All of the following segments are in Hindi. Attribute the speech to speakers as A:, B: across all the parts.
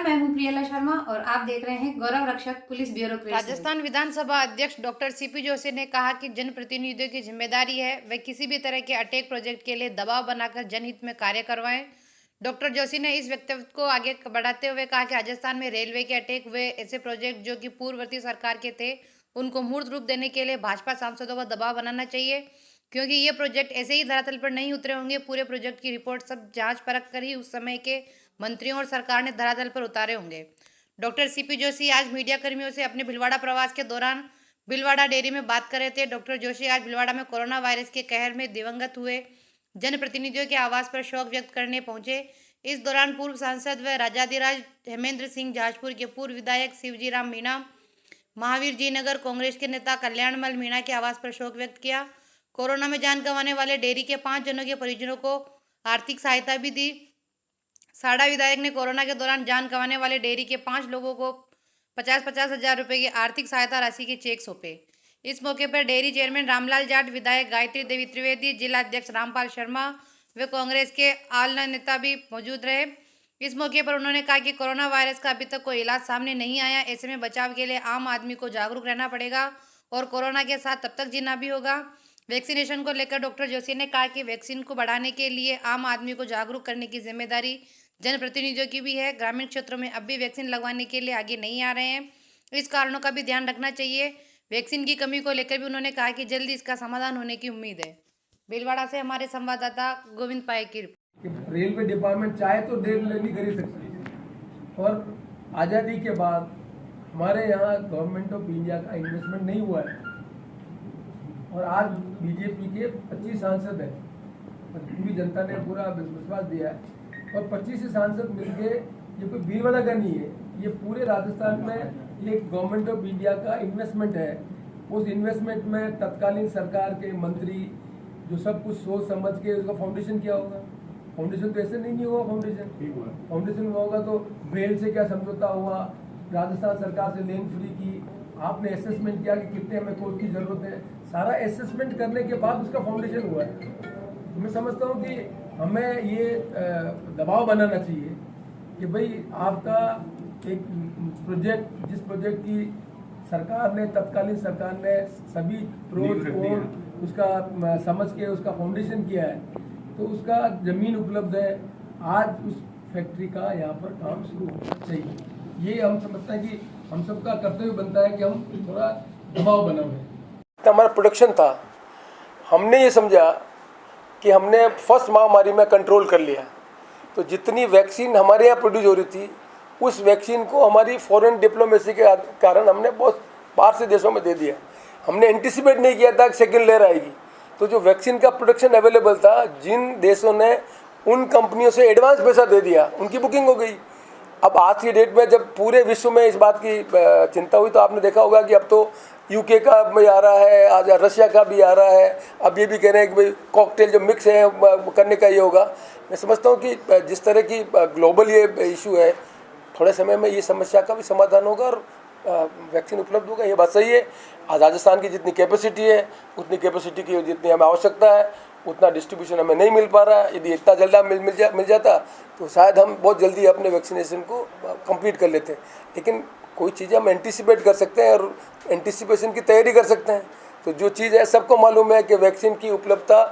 A: नमस्कार, मैं हूं प्रियला शर्मा और आप देख रहे हैं गौरव रक्षक पुलिस ब्यूरोक्रेसी।
B: राजस्थान विधानसभा अध्यक्ष डॉक्टर सीपी जोशी ने कहा कि जनप्रतिनिधियों की जिम्मेदारी है वे किसी भी तरह के अटैक प्रोजेक्ट के लिए दबाव बनाकर जनहित में कार्य करवाएं। डॉक्टर जोशी ने इस वक्तव्य को आगे बढ़ाते हुए कहा कि राजस्थान में रेलवे के अटैक हुए ऐसे प्रोजेक्ट जो कि पूर्ववर्ती सरकार के थे उनको मूर्त रूप देने के लिए भाजपा सांसदों को दबाव बनाना चाहिए, क्योंकि ये प्रोजेक्ट ऐसे ही धरातल पर नहीं उतरे होंगे। पूरे प्रोजेक्ट की रिपोर्ट सब जांच परख कर ही उस समय के मंत्रियों और सरकार ने धरातल पर उतारे होंगे। डॉक्टर सीपी जोशी आज मीडिया कर्मियों से अपने भीलवाड़ा प्रवास के दौरान भीलवाड़ा डेयरी में बात कर रहे थे। डॉक्टर जोशी आज भीलवाड़ा में कोरोना वायरस के कहर में दिवंगत हुए जनप्रतिनिधियों के आवास पर शोक व्यक्त करने पहुंचे। इस दौरान पूर्व सांसद व राजाधिराज हेमेंद्र सिंह जाजपुर के पूर्व विधायक शिवजी राम मीणा, महावीर जी नगर कांग्रेस के नेता कल्याणमल मीणा के आवास पर शोक व्यक्त किया। कोरोना में जान गंवाने वाले डेयरी के 5 जनों के परिजनों को आर्थिक सहायता भी दी। साड़ा विधायक ने कोरोना के दौरान जान गंवाने वाले डेयरी के 5 लोगों को 50-50 हजार रुपए की आर्थिक सहायता राशि के चेक सौंपे। इस मौके पर डेयरी चेयरमैन रामलाल जाट, विधायक गायत्री देवी त्रिवेदी, जिला अध्यक्ष रामपाल शर्मा व कांग्रेस के आला नेता भी मौजूद रहे। इस मौके पर उन्होंने कहा कि कोरोना वायरस का अभी तक कोई इलाज सामने नहीं आया, ऐसे में बचाव के लिए आम आदमी को जागरूक रहना पड़ेगा और कोरोना के साथ तब तक जीना भी होगा। वैक्सीनेशन को लेकर डॉक्टर जोशी ने कहा कि वैक्सीन को बढ़ाने के लिए आम आदमी को जागरूक करने की जिम्मेदारी जनप्रतिनिधियों की भी है। ग्रामीण क्षेत्रों में अब भी वैक्सीन लगवाने के लिए आगे नहीं आ रहे हैं, इस कारणों का भी ध्यान रखना चाहिए। वैक्सीन की कमी को लेकर भी उन्होंने कहा कि जल्दी इसका समाधान होने की उम्मीद है। भीलवाड़ा से हमारे संवाददाता गोविंद पाए की रिपोर्ट।
C: रेलवे डिपार्टमेंट चाहे तो डेढ़ नहीं खरीद सकती और आज़ादी के बाद हमारे यहाँ गवर्नमेंट ऑफ इंडिया का इन्वेस्टमेंट नहीं हुआ है और आज बीजेपी के 25 सांसद हैं, पूरी जनता ने पूरा विश्वास दिया है और 25 सांसद मिलके, ये कोई भीलवाड़ा का नहीं है, ये पूरे राजस्थान में एक गवर्नमेंट ऑफ इंडिया का इन्वेस्टमेंट है। उस इन्वेस्टमेंट में तत्कालीन सरकार के मंत्री जो सब कुछ सोच समझ के उसका फाउंडेशन किया होगा। फाउंडेशन तो ऐसे नहीं हुआ, फाउंडेशन हुआ होगा तो बेल से क्या समझौता हुआ, राजस्थान सरकार से लेन फ्री की, आपने असेसमेंट किया कि कितने हमें कोर्ट की जरूरत है, सारा असेसमेंट करने के बाद उसका फाउंडेशन हुआ है। तो मैं समझता हूँ कि हमें ये दबाव बनाना चाहिए कि भाई आपका एक प्रोजेक्ट, जिस प्रोजेक्ट की सरकार ने, तत्कालीन सरकार ने सभी प्रोज कोड उसका समझ के उसका फाउंडेशन किया है, तो उसका जमीन उपलब्ध है, आज उस फैक्ट्री का यहाँ पर काम शुरू होना चाहिए। ये हम समझते हैं कि हम सबका कर्तव्य बनता है कि हम थोड़ा दबाव बनाएं। हमारा प्रोडक्शन था, हमने ये समझा कि हमने फर्स्ट महामारी में कंट्रोल कर लिया, तो जितनी वैक्सीन हमारे यहाँ प्रोड्यूस हो रही थी उस वैक्सीन को हमारी फॉरेन डिप्लोमेसी के कारण हमने बहुत बाहर से देशों में दे दिया। हमने एंटिसिपेट नहीं किया था कि सेकेंड लेयर आएगी, तो जो वैक्सीन का प्रोडक्शन अवेलेबल था, जिन देशों ने उन कंपनियों से एडवांस पैसा दे दिया उनकी बुकिंग हो गई। अब आज की डेट में जब पूरे विश्व में इस बात की चिंता हुई, तो आपने देखा होगा कि अब तो यूके का भी आ रहा है, आज रशिया का भी आ रहा है, अब ये भी कह रहे हैं कि भाई कॉकटेल जो मिक्स है करने का ये होगा। मैं समझता हूँ कि जिस तरह की ग्लोबल ये इशू है, थोड़े समय में ये समस्या का भी समाधान होगा और वैक्सीन उपलब्ध होगा, ये बात सही है। आज राजस्थान की जितनी कैपेसिटी है, उतनी कैपेसिटी की जितनी हमें आवश्यकता है उतना डिस्ट्रीब्यूशन हमें नहीं मिल पा रहा है। यदि इतना जल्दी मिल जाता तो शायद हम बहुत जल्दी अपने वैक्सीनेशन को कंप्लीट कर लेते हैं। लेकिन कोई चीज़ें हम एंटिसिपेट कर सकते हैं और एंटिसिपेशन की तैयारी कर सकते हैं। तो जो चीज़ है, सबको मालूम है कि वैक्सीन की उपलब्धता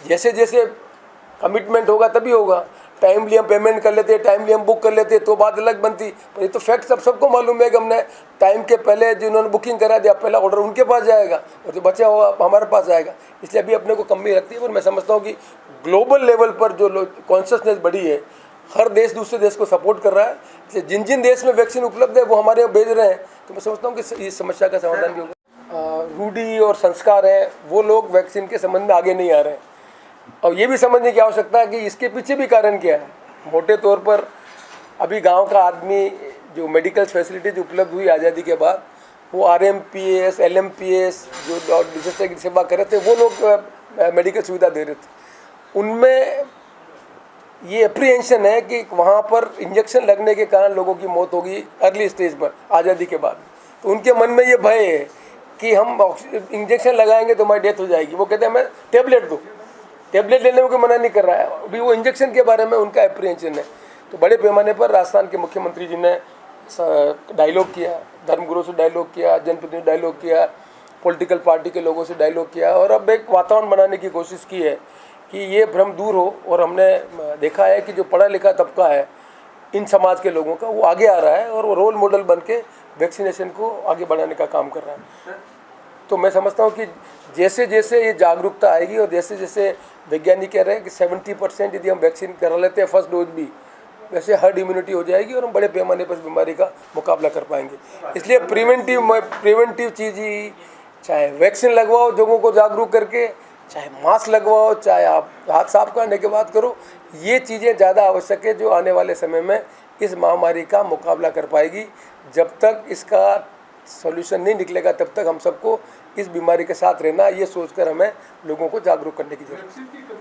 C: जैसे जैसे कमिटमेंट होगा तभी होगा। टाइमली हम पेमेंट कर लेते, टाइमली हम बुक कर लेते तो बात अलग बनती, पर ये तो फैक्ट सबको मालूम है कि हमने टाइम के पहले जिन्होंने बुकिंग करा दिया, पहला ऑर्डर उनके पास जाएगा और जो बचा हुआ हमारे पास आएगा। इसलिए अभी अपने को कमी लगती है, पर मैं समझता हूँ कि ग्लोबल लेवल पर जो कॉन्शियसनेस बढ़ी है, हर देश दूसरे देश को सपोर्ट कर रहा है। इसलिए जिन जिन देश में वैक्सीन उपलब्ध है वो हमारे यहाँ भेज रहे हैं, तो मैं समझता हूँ कि इस समस्या का समाधान भी होगा। रूढ़ी और संस्कार हैं, वो लोग वैक्सीन के संबंध में आगे नहीं आ रहे हैं और ये भी समझने की आवश्यकता है कि इसके पीछे भी कारण क्या है। मोटे तौर पर अभी गांव का आदमी जो मेडिकल फैसिलिटीज उपलब्ध हुई आज़ादी के बाद, वो RMPS, LMPS जो डिजास्टर की सेवा कर रहे थे, वो लोग मेडिकल सुविधा दे रहे थे। उनमें ये अप्रीहेंशन है कि वहाँ पर इंजेक्शन लगने के कारण लोगों की मौत होगी अर्ली स्टेज पर आज़ादी के बाद। तो उनके मन में ये भय है कि हम इंजेक्शन लगाएंगे तो हमारी डेथ हो जाएगी। वो कहते हैं हमें टेबलेट दो, टेबलेट लेने में कोई मना नहीं कर रहा है, अभी वो इंजेक्शन के बारे में उनका अप्रीहेंशन है। तो बड़े पैमाने पर राजस्थान के मुख्यमंत्री जी ने डायलॉग किया, धर्मगुरु से डायलॉग किया, जनप्रतिनिधि डायलॉग किया, पॉलिटिकल पार्टी के लोगों से डायलॉग किया और अब एक वातावरण बनाने की कोशिश की है कि ये भ्रम दूर हो। और हमने देखा है कि जो पढ़ा लिखा तबका है इन समाज के लोगों का, वो आगे आ रहा है और वो रोल मॉडल बन के वैक्सीनेशन को आगे बढ़ाने का काम कर रहा है। तो मैं समझता हूँ कि जैसे जैसे ये जागरूकता आएगी और जैसे जैसे वैज्ञानिक कह रहे हैं कि 70% यदि हम वैक्सीन करा लेते हैं फर्स्ट डोज भी, वैसे हर्ड इम्यूनिटी हो जाएगी और हम बड़े पैमाने पर इस बीमारी का मुकाबला कर पाएंगे। इसलिए प्रिवेंटिव चीज़ ही, चाहे वैक्सीन लगवाओ लोगों को जागरूक करके, चाहे मास्क लगवाओ, चाहे आप हाथ साफ करने के बाद करो, ये चीज़ें ज़्यादा आवश्यक है जो आने वाले समय में इस महामारी का मुकाबला कर पाएगी। जब तक इसका सॉल्यूशन नहीं निकलेगा तब तक हम सबको इस बीमारी के साथ रहना, ये सोचकर हमें लोगों को जागरूक करने की जरूरत है।